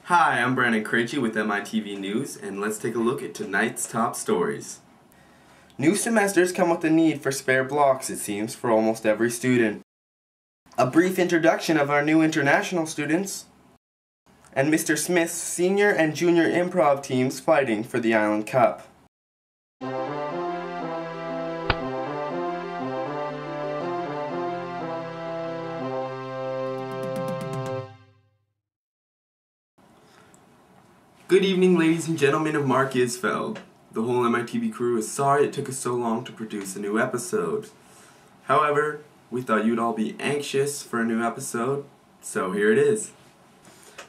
Hi, I'm Brandon Krejci with MITV News, and let's take a look at tonight's top stories. New semesters come with the need for spare blocks, it seems, for almost every student. A brief introduction of our new international students, and Mr. Smith's senior and junior improv teams fighting for the Island Cup. Good evening, ladies and gentlemen of Mark Isfeld. The whole MITV crew is sorry it took us so long to produce a new episode. However, we thought you'd all be anxious for a new episode, so here it is.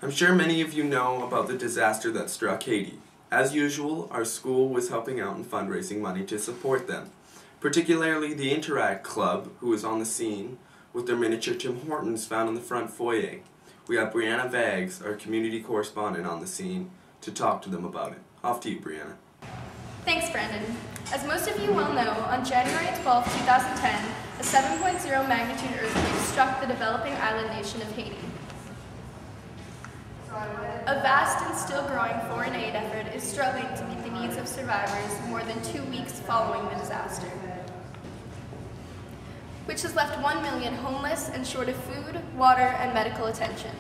I'm sure many of you know about the disaster that struck Haiti. As usual, our school was helping out in fundraising money to support them, particularly the Interact Club, who was on the scene with their miniature Tim Hortons found in the front foyer. We have Brianna Vags, our community correspondent, on the scene to talk to them about it. Off to you, Brianna. Thanks, Brandon. As most of you well know, on January 12, 2010, a 7.0 magnitude earthquake struck the developing island nation of Haiti. A vast and still growing foreign aid effort is struggling to meet the needs of survivors more than 2 weeks following the disaster, which has left 1 million homeless and short of food, water, and medical attention.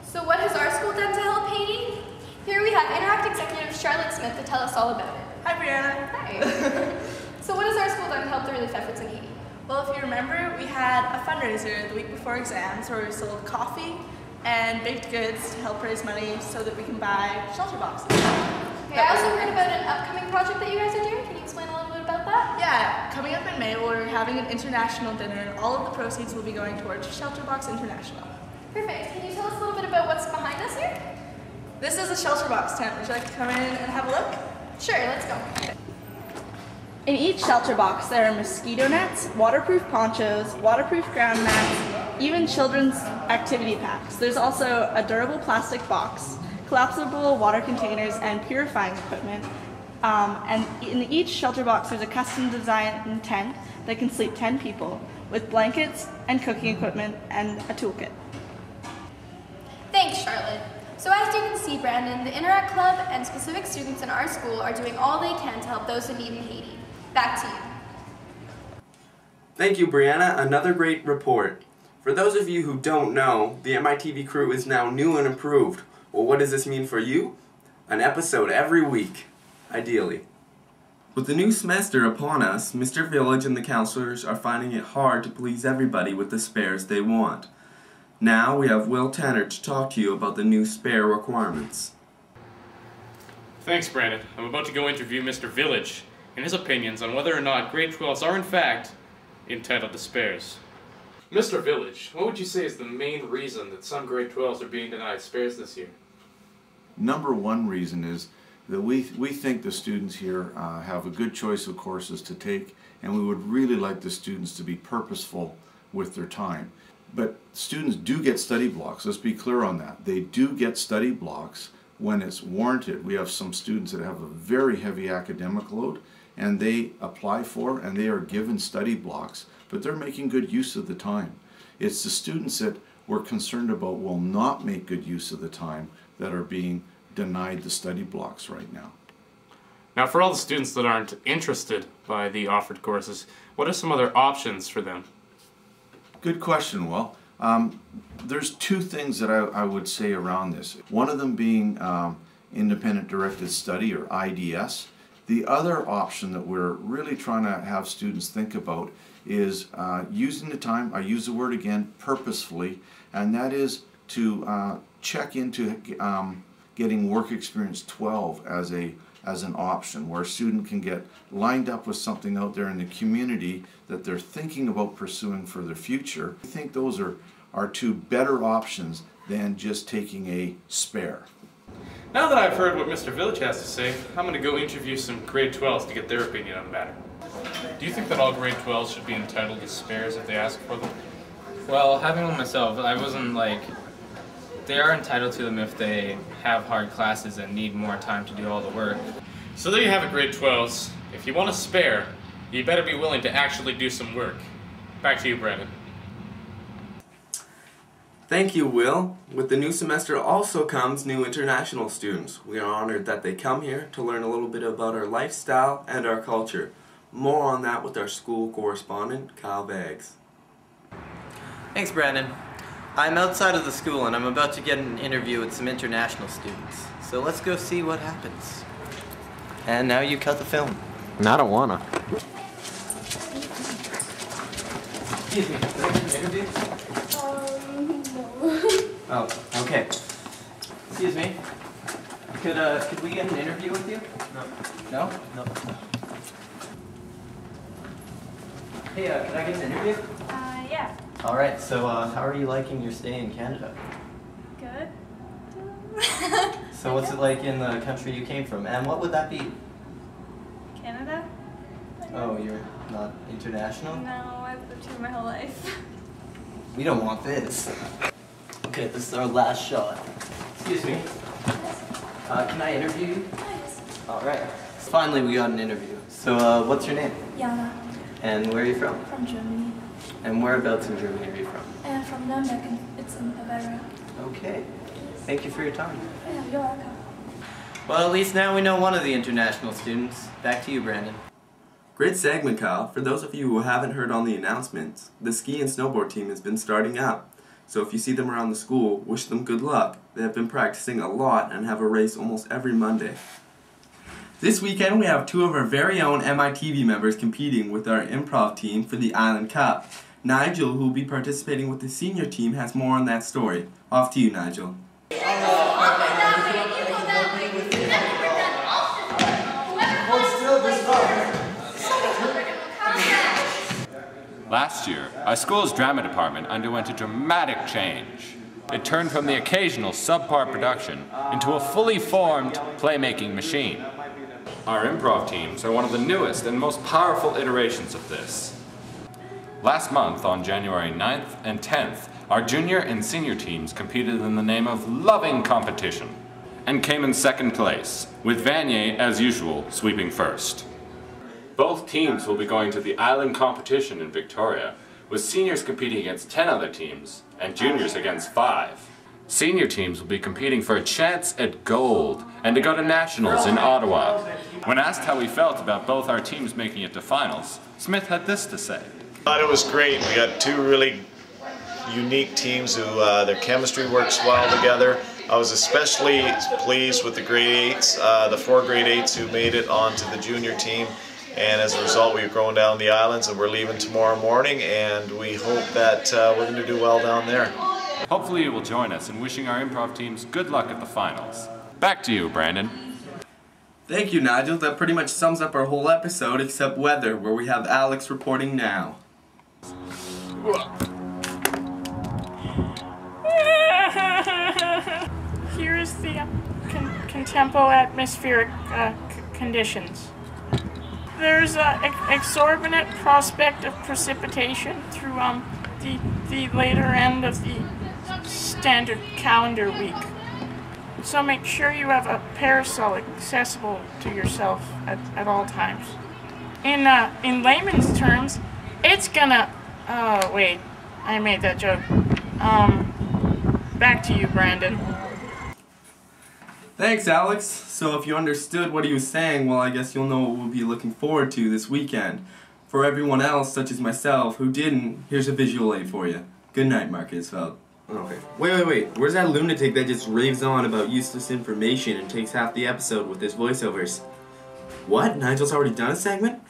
So what has our school done to help Haiti? Here we have Interact executive Charlotte Smith to tell us all about it. Hi, Brianna. Hi. So what has our school done to help the relief efforts in Haiti? Well, if you remember, we had a fundraiser the week before exams where we sold coffee and baked goods to help raise money so that we can buy shelter boxes. Okay, I also heard about an upcoming project that you guys are doing. Can you explain a little bit about that? Yeah, coming up in May, we're having an international dinner, and all of the proceeds will be going towards Shelterbox International. Perfect. Can you tell us a little bit about what's behind us here? This is a Shelterbox tent. Would you like to come in and have a look? Sure, let's go. In each shelter box, there are mosquito nets, waterproof ponchos, waterproof ground mats, even children's activity packs. There's also a durable plastic box, collapsible water containers, and purifying equipment. And in each shelter box, there's a custom designed tent that can sleep 10 people, with blankets and cooking equipment and a toolkit. Thanks, Charlotte. So as you can see, Brandon, the Interact Club and specific students in our school are doing all they can to help those in need in Haiti. Back to you. Thank you, Brianna. Another great report. For those of you who don't know, the MITV crew is now new and improved. Well, what does this mean for you? An episode every week, ideally. With the new semester upon us, Mr. Village and the counselors are finding it hard to please everybody with the spares they want. Now we have Will Tanner to talk to you about the new spare requirements. Thanks, Brandon. I'm about to go interview Mr. Village and his opinions on whether or not grade 12s are in fact entitled to spares. Mr. Village, what would you say is the main reason that some grade 12s are being denied spares this year? Number one reason is that we think the students here have a good choice of courses to take, and we would really like the students to be purposeful with their time. But students do get study blocks. Let's be clear on that. They do get study blocks when it's warranted. We have some students that have a very heavy academic load, and they apply for and they are given study blocks, but they're making good use of the time. It's the students that we're concerned about will not make good use of the time that are being denied the study blocks right now. Now, for all the students that aren't interested by the offered courses, what are some other options for them? Good question, Will. There's two things that I would say around this. One of them being independent directed study, or IDS. The other option that we're really trying to have students think about is using the time, I use the word again, purposefully, and that is to check into getting Work Experience 12 as an option, where a student can get lined up with something out there in the community that they're thinking about pursuing for their future. I think those are two better options than just taking a spare. Now that I've heard what Mr. Village has to say, I'm going to go interview some grade 12s to get their opinion on the matter. Do you think that all grade 12s should be entitled to spares if they ask for them? Well, having one myself, I wasn't like, they are entitled to them if they have hard classes and need more time to do all the work. So there you have it, grade 12s. If you want a spare, you better be willing to actually do some work. Back to you, Brandon. Thank you, Will. With the new semester also comes new international students. We are honored that they come here to learn a little bit about our lifestyle and our culture. More on that with our school correspondent, Kyle Baggs. Thanks, Brandon. I'm outside of the school and I'm about to get an interview with some international students. So let's go see what happens. And now you cut the film. I don't wanna. Excuse me, could I get an interview? No. Oh, okay. Excuse me. Could we get an interview with you? No. No? No. Hey, could I get an interview? Yeah. Alright, so how are you liking your stay in Canada? Good. So what's it like in the country you came from? And what would that be? Canada? Oh, you're not international? No, I've lived here my whole life. We don't want this. Okay, this is our last shot. Excuse me. Can I interview you? Nice. Alright. Finally, we got an interview. So, what's your name? Jana, And where are you from? from Germany. And whereabouts in Germany are you from? And from Nuremberg, and it's in Bavaria. Okay. Thank you for your time. Yeah, you're welcome. Well, at least now we know one of the international students. Back to you, Brandon. Great segment, Kyle. For those of you who haven't heard on the announcements, the ski and snowboard team has been starting up. So if you see them around the school, wish them good luck. They have been practicing a lot and have a race almost every Monday. This weekend we have two of our very own MITV members competing with our improv team for the Island Cup. Nigel, who will be participating with the senior team, has more on that story. Off to you, Nigel. Last year, our school's drama department underwent a dramatic change. It turned from the occasional subpar production into a fully formed playmaking machine. Our improv teams are one of the newest and most powerful iterations of this. Last month, on January 9th and 10th, our junior and senior teams competed in the name of loving competition and came in second place, with Vanier, as usual, sweeping first. Both teams will be going to the Island competition in Victoria, with seniors competing against 10 other teams and juniors against 5. Senior teams will be competing for a chance at gold and to go to nationals in Ottawa. When asked how he felt about both our teams making it to finals, Smith had this to say. I thought it was great. We got two really unique teams who their chemistry works well together. I was especially pleased with the grade 8s, the 4 grade 8s who made it onto the junior team. And as a result, we're going down the islands and we're leaving tomorrow morning, and we hope that we're going to do well down there. Hopefully you will join us in wishing our improv teams good luck at the finals. Back to you, Brandon. Thank you, Nigel. That pretty much sums up our whole episode except weather, where we have Alex reporting now. Here is the contempo atmospheric conditions. There's an exorbitant prospect of precipitation through the later end of the standard calendar week. So make sure you have a parasol accessible to yourself at all times. In layman's terms, it's gonna... Oh, wait. I made that joke. Back to you, Brandon. Thanks, Alex. So if you understood what he was saying, well, I guess you'll know what we'll be looking forward to this weekend. For everyone else, such as myself, who didn't, here's a visual aid for you. Good night, Mark Isfeld. Okay. Wait. Where's that lunatic that just raves on about useless information and takes half the episode with his voiceovers? What? Nigel's already done a segment?